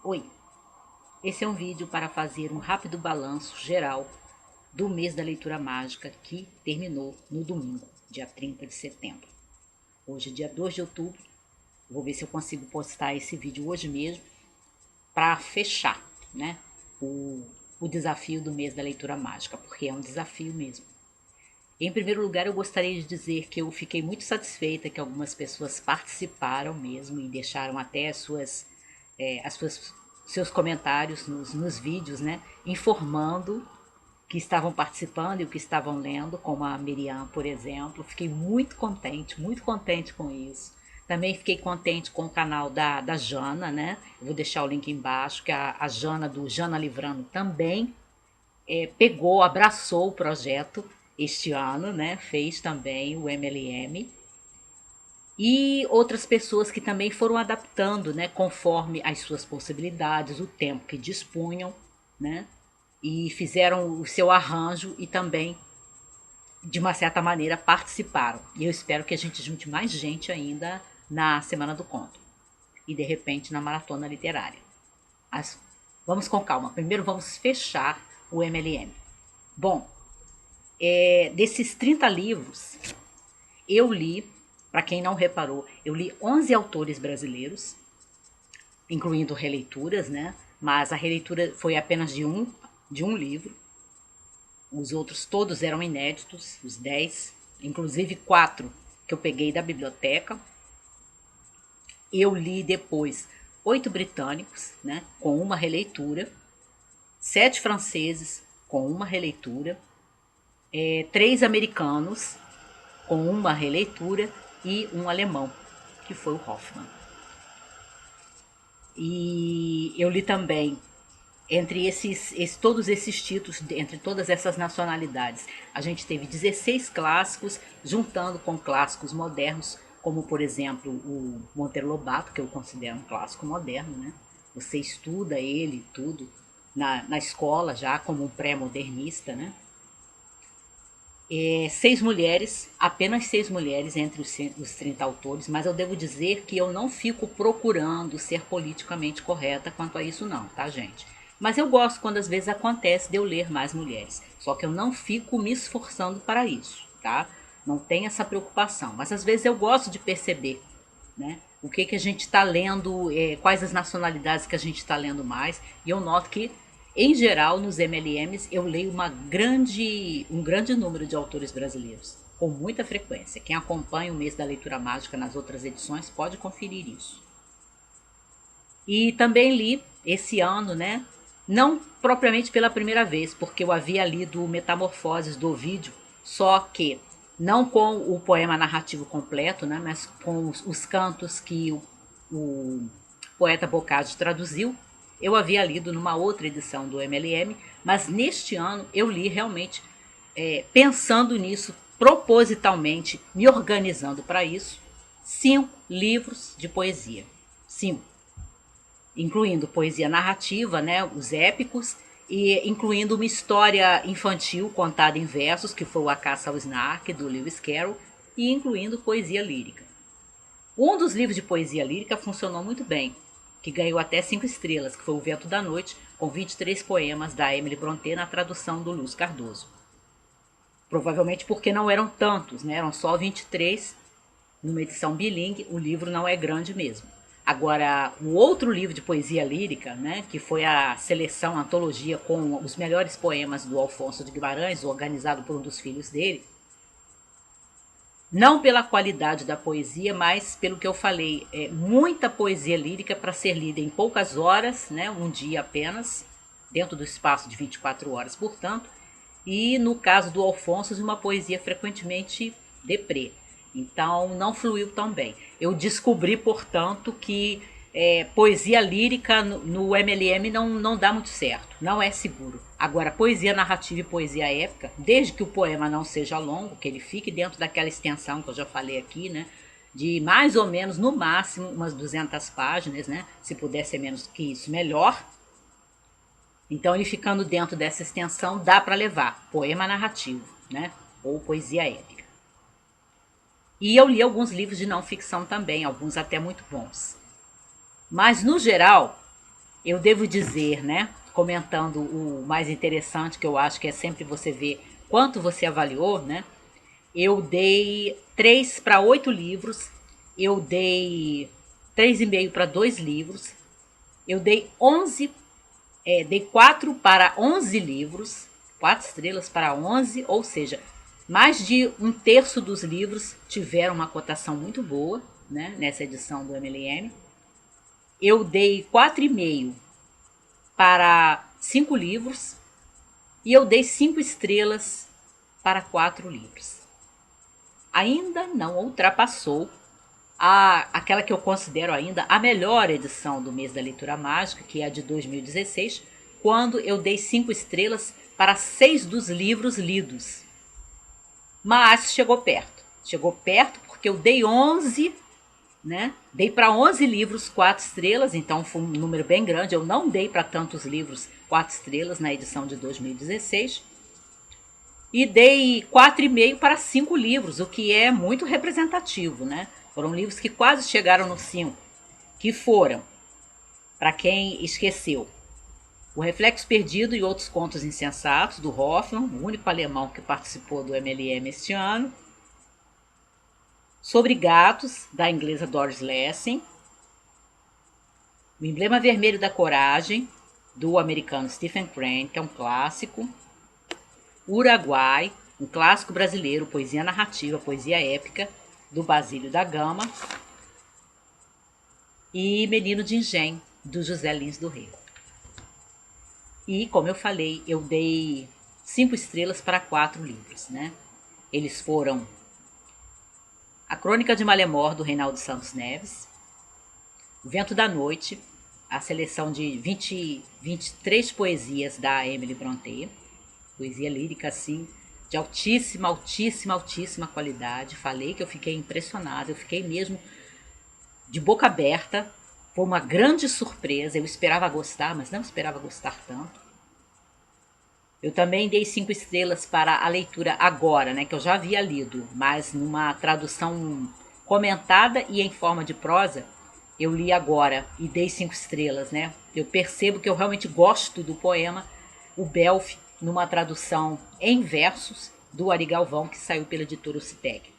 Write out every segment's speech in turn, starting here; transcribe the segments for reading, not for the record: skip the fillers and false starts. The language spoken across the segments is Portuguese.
Oi, esse é um vídeo para fazer um rápido balanço geral do mês da leitura mágica que terminou no domingo, dia 30 de setembro. Hoje é dia 2 de outubro, vou ver se eu consigo postar esse vídeo hoje mesmo para fechar, né, o desafio do mês da leitura mágica, porque é um desafio mesmo. Em primeiro lugar, eu gostaria de dizer que eu fiquei muito satisfeita que algumas pessoas participaram mesmo e deixaram até seus comentários nos vídeos, né, informando que estavam participando e o que estavam lendo, como a Miriam, por exemplo. Fiquei muito contente com isso. Também fiquei contente com o canal da Jana, né? Eu vou deixar o link embaixo, que a Jana do Jana Livrando também pegou, abraçou o projeto este ano, né? Fez também o MLM. E outras pessoas que também foram adaptando, né, conforme as suas possibilidades, o tempo que dispunham, né? E fizeram o seu arranjo e também, de uma certa maneira, participaram. E eu espero que a gente junte mais gente ainda na Semana do Conto e, de repente, na Maratona Literária. Mas vamos com calma. Primeiro vamos fechar o MLM. Bom, desses 30 livros, eu li, para quem não reparou, eu li 11 autores brasileiros, incluindo releituras, né? Mas a releitura foi apenas de um livro. Os outros todos eram inéditos, os 10, inclusive 4 que eu peguei da biblioteca. Eu li depois 8 britânicos, né, com uma releitura, 7 franceses com uma releitura, 3 americanos com uma releitura e um alemão, que foi o Hoffmann. E eu li também, entre todos esses títulos, entre todas essas nacionalidades, a gente teve 16 clássicos, juntando com clássicos modernos, como por exemplo o Monteiro Lobato, que eu considero um clássico moderno, né? Você estuda ele tudo na escola já como um pré-modernista, né? 6 mulheres, apenas 6 mulheres entre os 30 autores, mas eu devo dizer que eu não fico procurando ser politicamente correta quanto a isso não, tá, gente? Mas eu gosto quando às vezes acontece de eu ler mais mulheres, só que eu não fico me esforçando para isso, tá? Não tem essa preocupação, mas às vezes eu gosto de perceber, né? O que a gente está lendo, quais as nacionalidades que a gente está lendo mais, e eu noto que em geral, nos MLMs, eu leio um grande número de autores brasileiros, com muita frequência. Quem acompanha o mês da leitura mágica nas outras edições pode conferir isso. E também li esse ano, né? Não propriamente pela primeira vez, porque eu havia lido Metamorfoses do Ovídio, só que não com o poema narrativo completo, né? Mas com os cantos que o poeta Boccaccio traduziu. Eu havia lido numa outra edição do MLM, mas neste ano eu li realmente pensando nisso, propositalmente, me organizando para isso, 5 livros de poesia. 5, incluindo poesia narrativa, né, os épicos, e incluindo uma história infantil contada em versos, que foi o A Caça ao Snark, do Lewis Carroll, e incluindo poesia lírica. Um dos livros de poesia lírica funcionou muito bem, que ganhou até 5 estrelas, que foi O Vento da Noite, com 23 poemas da Emily Brontë na tradução do Luz Cardoso. Provavelmente porque não eram tantos, né? Eram só 23 numa edição bilingue, o livro não é grande mesmo. Agora, o outro livro de poesia lírica, né, que foi a seleção, a antologia com os melhores poemas do Alfonso de Guimarães, organizado por um dos filhos dele, não pela qualidade da poesia, mas pelo que eu falei, muita poesia lírica para ser lida em poucas horas, né, um dia apenas, dentro do espaço de 24 horas, portanto, e no caso do Alfonso, uma poesia frequentemente deprê. Então não fluiu tão bem. Eu descobri, portanto, que poesia lírica no MLM não dá muito certo, não é seguro. Agora, poesia narrativa e poesia épica, desde que o poema não seja longo, que ele fique dentro daquela extensão que eu já falei aqui, né? De mais ou menos, no máximo, umas 200 páginas, né? Se puder ser menos que isso, melhor. Então, ele ficando dentro dessa extensão, dá para levar poema narrativo, né? Ou poesia épica. E eu li alguns livros de não ficção também, alguns até muito bons. Mas, no geral, Eu devo dizer, né, comentando o mais interessante, que eu acho que é sempre você ver quanto você avaliou, né? Eu dei 3 para 8 livros, eu dei 3,5 para 2 livros, eu dei 11, dei 4 para 11 livros, 4 estrelas para 11, ou seja, mais de um terço dos livros tiveram uma cotação muito boa, né, nessa edição do MLM. Eu dei 4,5 para 5 livros e eu dei 5 estrelas para 4 livros. Ainda não ultrapassou aquela que eu considero ainda a melhor edição do mês da leitura mágica, que é a de 2016, quando eu dei 5 estrelas para 6 dos livros lidos. Mas chegou perto porque eu dei 11, né? Dei para 11 livros 4 estrelas, então foi um número bem grande. Eu não dei para tantos livros 4 estrelas na edição de 2016. E dei 4,5 para 5 livros, o que é muito representativo, né? Foram livros que quase chegaram no 5, que foram, para quem esqueceu, O Reflexo Perdido e Outros Contos Insensatos, do Hoffmann, o único alemão que participou do MLM este ano. Sobre Gatos, da inglesa Doris Lessing. O Emblema Vermelho da Coragem, do americano Stephen Crane, que é um clássico. Uruguai, um clássico brasileiro, poesia narrativa, poesia épica, do Basílio da Gama. E Menino de Engenho, do José Lins do Rego. E, como eu falei, eu dei 5 estrelas para 4 livros, né? Eles foram A Crônica de Malemor, do Reinaldo Santos Neves, O Vento da Noite, a seleção de 23 poesias da Emily Brontë, poesia lírica, assim, de altíssima, altíssima, altíssima qualidade. Falei que eu fiquei impressionada, eu fiquei mesmo de boca aberta. Foi uma grande surpresa, eu esperava gostar, mas não esperava gostar tanto. Eu também dei 5 estrelas para a leitura agora, né, que eu já havia lido, mas numa tradução comentada e em forma de prosa, eu li agora e dei 5 estrelas, né? Eu percebo que eu realmente gosto do poema, o Belf, numa tradução em versos do Ari Galvão, que saiu pela editora Citec.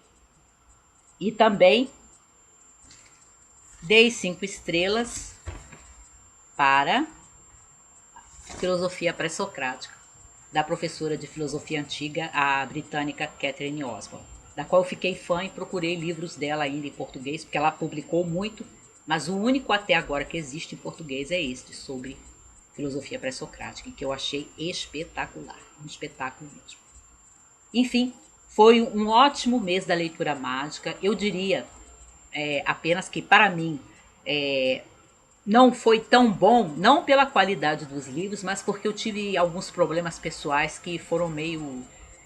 E também dei 5 estrelas para Filosofia Pré-Socrática, da professora de filosofia antiga, a britânica Catherine Osborne, da qual eu fiquei fã e procurei livros dela ainda em português, porque ela publicou muito, mas o único até agora que existe em português é este, sobre filosofia pré-socrática, que eu achei espetacular, um espetáculo mesmo. Enfim, foi um ótimo mês da leitura mágica. Eu diria apenas que, para mim, não foi tão bom, não pela qualidade dos livros, mas porque eu tive alguns problemas pessoais que foram meio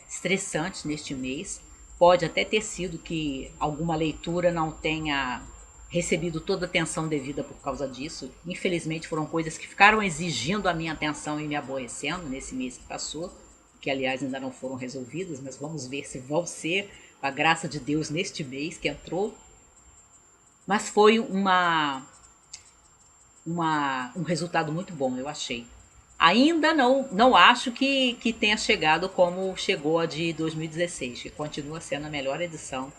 estressantes neste mês. Pode até ter sido que alguma leitura não tenha recebido toda a atenção devida por causa disso. Infelizmente foram coisas que ficaram exigindo a minha atenção e me aborrecendo nesse mês que passou, que aliás ainda não foram resolvidas, mas vamos ver se vão ser, com a graça de Deus, neste mês que entrou. Mas foi um resultado muito bom, eu achei. Ainda não acho que tenha chegado como chegou a de 2016, que continua sendo a melhor edição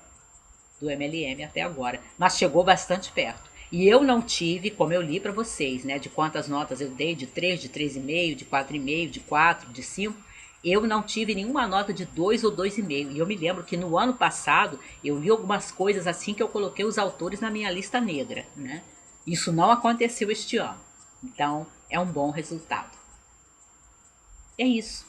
do MLM até agora, mas chegou bastante perto. E eu não tive, como eu li para vocês, né, de quantas notas eu dei, de 3, de 3,5, de 4,5, de 4, de 5, eu não tive nenhuma nota de 2 ou 2,5. E eu me lembro que no ano passado eu li algumas coisas assim que eu coloquei os autores na minha lista negra, né? Isso não aconteceu este ano. Então, é um bom resultado. É isso.